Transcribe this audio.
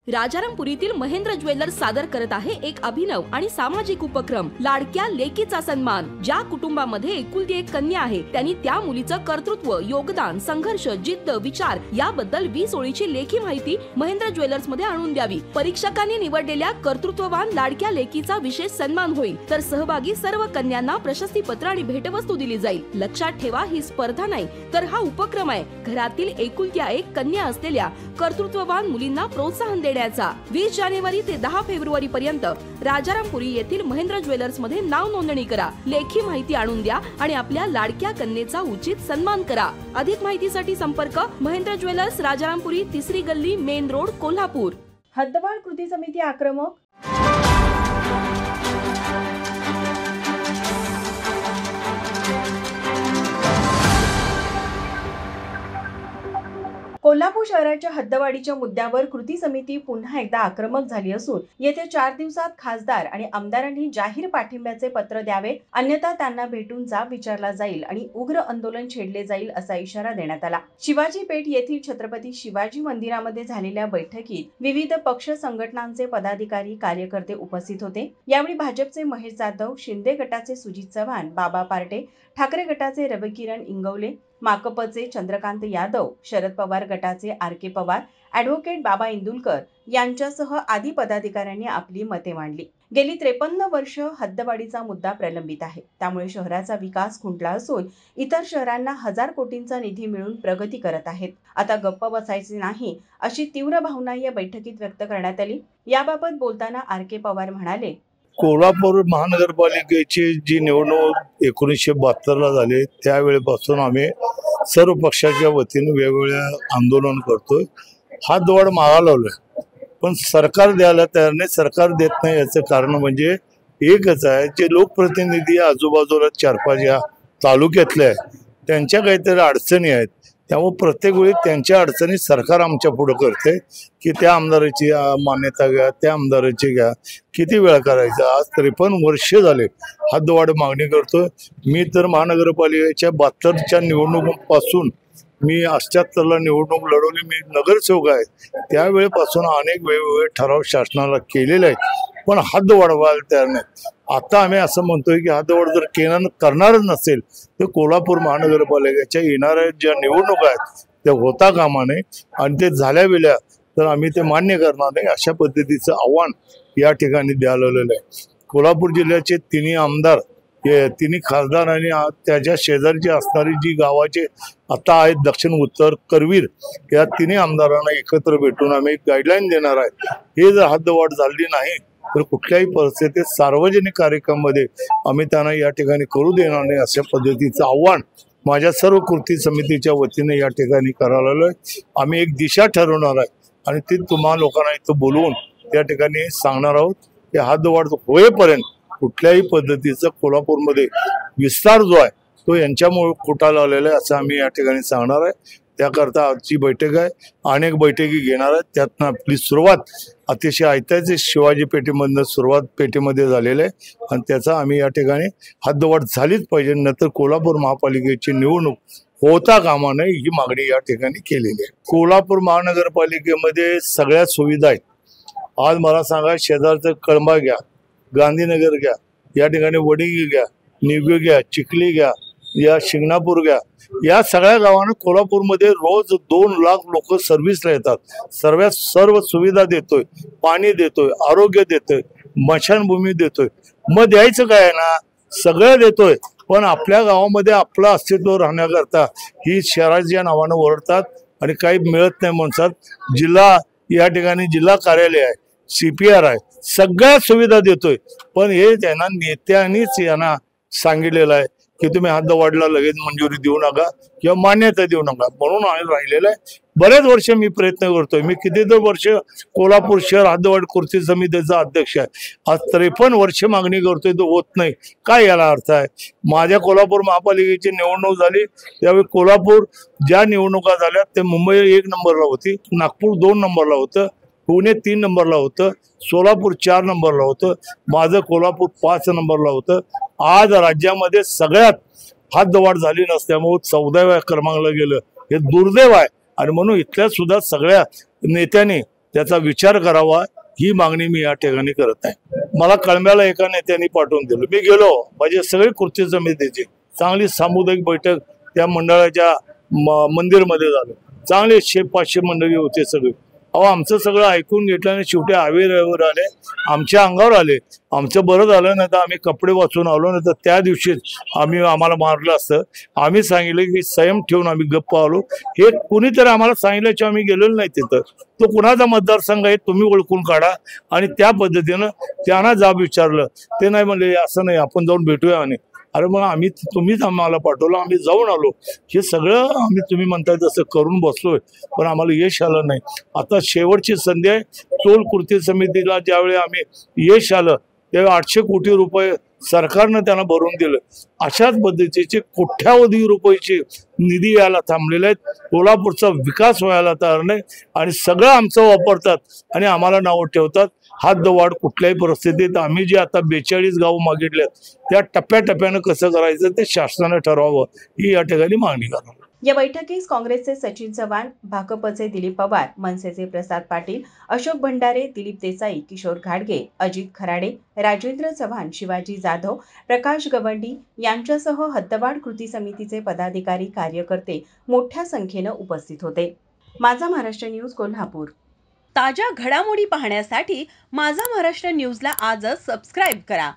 राजारामपुरीतील Mahendra jewellers सादर करत आहे एक अभिनव आणि सामाजिक उपक्रम लाडक्या लेकीचा सन्मान। ज्या कुटुंबामध्ये एकुलती एक कन्या आहे त्यांनी त्या मुलीचं कर्तृत्व, योगदान, संघर्ष, जिद्द, विचार याबद्दल 20 ओळीची लेखी माहिती महेंद्र ज्वेलर्स मध्ये आणून द्यावी। परीक्षकांनी निवडलेल्या कर्तृत्ववान लाडक्या लेकीचा विशेष सन्मान होईल, तर सहभागी सर्व कन्यांना प्रशस्तीपत्र आणि भेटवस्तू दिली जाईल। लक्षात ठेवा, ही स्पर्धा नाही तर हा उपक्रम आहे घरातील एकुलत्या एक कन्या असलेल्या कर्तृत्ववान मुलींना प्रोत्साहन देण्याचा। 20 जानेवारी ते 10 फेब्रुवारी पर्यंत राजारामपुरी येथील महेंद्र ज्वेलर्स मध्ये नाव नोंदणी करा, लेखी माहिती आणून द्या आणि आपल्या लाडक्या कन्येचा उचित सन्मान करा। अधिक माहितीसाठी संपर्क महेंद्र ज्वेलर्स, राजारामपुरी, 3री गल्ली, मेन रोड, कोल्हापूर। हद्दवाढ कृती समिती आक्रमक। कोल्हापूर शहराच्या हद्दवाढीच्या मुद्द्यावर कृती समिती पुन्हा एकदा आक्रमक झाली असून येत्या 4 दिवसात खासदार आणि आमदारांनी जाहीर पाठिंब्याचे पत्र द्यावे, अन्यथा त्यांना भेटून जाब विचारला जाईल आणि उग्र आंदोलन छेडले जाईल असा इशारा देण्यात आला। शिवाजी पेठ येथील छत्रपती शिवाजी मंदिरामध्ये झालेल्या बैठकीत विविध पक्ष संघटनांचे पदाधिकारी, कार्यकर्ते उपस्थित होते। यावेळी भाजपचे महेश जाधव, शिंदे गटाचे सुजित चव्हाण, बाबा पार्टे, ठाकरे गटाचे रविकिरण इंगवले, माकपचे चंद्रकांत यादव, शरद पवार गटाचे आर.के. पवार, ॲडव्होकेट बाबा इंदुलकर यांच्यासह आदी पदाधिकाऱ्यांनी आपली मते मांडली। गेली 53 वर्ष हद्दवाढीचा मुद्दा प्रलंबित आहे, त्यामुळे शहराचा विकास खुंटला असून इतर शहरांना 1000 कोटींचा निधी मिळून प्रगती करत आहेत। आता गप्प बसायचे नाही अशी तीव्र भावना या बैठकीत व्यक्त करण्यात आली। याबाबत बोलताना आर.के. पवार म्हणाले, कोल्हापूर महानगरपालिकेची जी निवडणूक 1972ला झाली त्यावेळेपासून आम्ही सर्व पक्षाच्या वतीने वेगवेगळ्या आंदोलन करतोय। हद्दवाढ मागा लावलोय, पण सरकार द्यायला तयार नाही, सरकार देत नाही। याचं कारण म्हणजे एकच आहे, जे लोकप्रतिनिधी आजूबाजूला 4-5 या तालुक्यातले आहेत त्यांच्या काहीतरी अडचणी आहेत, त्यामुळे प्रत्येक वेळी त्यांच्या अडचणी सरकार आमच्या पुढे करते की त्या आमदाराची मान्यता घ्या, त्या आमदाराची घ्या। किती वेळा करायचं? आज 53 वर्ष झाले हद्दवाढ मागणी करतोय। मी तर महानगरपालिकेच्या 72च्या निवडणुकीपासून मी 78ला निवडणूक लढवली, मी नगरसेवक आहे, त्यावेळेपासून अनेक वेगवेगळे ठराव शासनाला केलेले आहेत, पण हद्द वाढवायला तयार नाही। आता आम्ही असं म्हणतोय की हद्दवाढ जर केंद्रानं करणारच नसेल तर कोल्हापूर महानगरपालिकेच्या येणाऱ्या ज्या निवडणुका आहेत त्या होता कामा नये, आणि ते झाल्या वेळा तर आम्ही ते मान्य करणार नाही, अशा पद्धतीचं आव्हान या ठिकाणी द्यायला आहे। कोल्हापूर जिल्ह्याचे 3 आमदार, 3 खासदार आणि त्याच्या शेजारची असणारी जी गावाचे आता आहेत दक्षिण, उत्तर, करवीर, या 3 आमदारांना एकत्र भेटून आम्ही गाईडलाईन देणार आहे। हे जर हद्दवाढ झाली नाही तर कुठल्याही परिस्थितीत सार्वजनिक कार्यक्रमामध्ये आम्ही त्यांना या ठिकाणी करू देणार नाही, अशा पद्धतीचं आव्हान माझ्या सर्व कृती समितीच्या वतीने या ठिकाणी करायला आहे। आम्ही एक दिशा ठरवणार आहे आणि ती तुम्हा लोकांना इथं बोलवून त्या ठिकाणी सांगणार आहोत की हद्दवाढ होईपर्यंत कुठल्याही पद्धतीचा कोल्हापूरमध्ये विस्तार जो आहे तो यांच्यामुळे खोटाला आलेला आहे असं आम्ही या ठिकाणी सांगणार आहे। त्याकरता आजची बैठक आहे, अनेक बैठकी घेणार आहेत। त्यातनं आपली सुरुवात अतिशय ऐतिहासिक शिवाजी पेठेमधनं सुरुवात पेठेमध्ये झालेलं आहे आणि त्याचा आम्ही या ठिकाणी हद्दवाढ झालीच पाहिजे, नंतर कोल्हापूर महापालिकेची निवडणूक होता कामा नये ही मागणी या ठिकाणी केलेली आहे। कोल्हापूर महानगरपालिकेमध्ये सगळ्या सुविधा आहेत। आज मला सांगा, शेजारचं कळंबा घ्या, गांधीनगर घ्या, या ठिकाणी वडिंगी घ्या, निवगे घ्या, चिखली घ्या, या शिंगणापूर घ्या, या सगळ्या गावांना कोल्हापूरमध्ये रोज 2 लाख लोक सर्व्हिसला येतात। सर्व सुविधा देतोय, पाणी देतोय, आरोग्य देतोय, स्मशानभूमी देतोय। मग द्यायचं काय ना, सगळं देतोय, पण आपल्या गावामध्ये आपलं अस्तित्व राहण्याकरता ही शहराच्या नावानं ओरडतात आणि काही मिळत नाही म्हणतात। जिल्हा या ठिकाणी जिल्हा कार्यालय आहे, CPR आहे, सगळ्या सुविधा देतोय, पण हे त्यांना नेत्यांनीच यांना सांगितलेलं आहे की तुम्ही हद्दवाढीला लगेच मंजुरी देऊ नका किंवा मान्यता देऊ नका, म्हणून राहिलेलं आहे। बरेच वर्ष मी प्रयत्न करतोय, मी कितीतरी वर्ष कोल्हापूर शहर हद्दवाढ कृती समितीचा अध्यक्ष आहे। आज 53 वर्ष मागणी करतोय, तो होत नाही, काय याला अर्थ आहे? माझ्या कोल्हापूर महापालिकेची निवडणूक झाली त्यावेळी कोल्हापूर ज्या निवडणुका झाल्या ते मुंबई 1 नंबरला होती, नागपूर 2 नंबरला होतं, पुणे 3 नंबरला होतं, सोलापूर 4 नंबरला होतं, माझं कोल्हापूर 5 नंबरला होतं। आज राज्यामध्ये सगळ्यात हद्दवाढ झाली नसल्यामुळे 14व्या क्रमांकाला गेलं, हे दुर्दैव आहे। आणि म्हणून इथल्या सुद्धा सगळ्या नेत्यांनी त्याचा विचार करावा ही मागणी मी या ठिकाणी करत आहे. मला कळंब्याला एका नेत्यांनी पाठवून दिलं. मी गेलो, माझे सगळे कृती समितीचे चांगली सामुदायिक बैठक त्या मंडळाच्या मंदिरमध्ये झालं. चांगले 100-500 मंडळी होते सगळे. अहो आमचं सगळं ऐकून घेतलं आणि शेवटी आवेवर आले, आमच्या अंगावर आले. आमचं बरं झालं नाही तर आम्ही कपडे वाचून आलो, नाही तर त्या दिवशीच आम्हाला मारलं असतं. आम्ही सांगितलं की संयम ठेवून आम्ही गप्प आलो. हे कुणीतरी आम्हाला सांगितल्याची आम्ही गेलेलो नाही तिथं. तो कुणाचा मतदारसंघ आहे तुम्ही ओळखून काढा आणि त्या पद्धतीनं त्यांना जाब विचारलं. ते नाही म्हणले असं नाही आपण जाऊन भेटूया. आणि अरे मग तुम्हीच आम्हाला पाठवलं, आम्ही जाऊन आलो. हे सगळं आम्ही तुम्ही म्हणताय तसं करून बसलोय, पण आम्हाला यश आलं नाही. आता शेवटची संधी आहे. टोल कृती समितीला ज्यावेळी आम्ही यश आलं त्यावेळी 800 कोटी रुपये सरकारनं त्यांना भरून दिलं. अशाच पद्धतीचे कोट्यावधी रुपयाचे निधी यायला थांबलेले आहेत. कोल्हापूरचा विकास व्हायला तयार नाही आणि सगळं आमचं वापरतात आणि आम्हाला नावं ठेवतात. हद्दवाढ कुठल्याही परिस्थितीत आम्ही जे आता 42 गावं मागितल्यात त्या टप्प्याटप्प्यानं कसं करायचं ते शासनाने ठरवावं ही या ठिकाणी मागणी करणार. या बैठकीस काँग्रेसचे सचिन चव्हाण, भाकपचे दिलीप पवार, मनसेचे प्रसाद पाटील, अशोक भंडारे, दिलीप देसाई, किशोर घाडगे, अजित खराडे, राजेंद्र चव्हाण, शिवाजी जाधव, प्रकाश गवंडी यांच्यासह हद्दवाढ कृती समितीचे पदाधिकारी, कार्यकर्ते मोठ्या संख्येनं उपस्थित होते. माझा महाराष्ट्र न्यूज कोल्हापूर. ताज्या घडामोडी पाहण्यासाठी माझा महाराष्ट्र न्यूजला आजच सबस्क्राईब करा.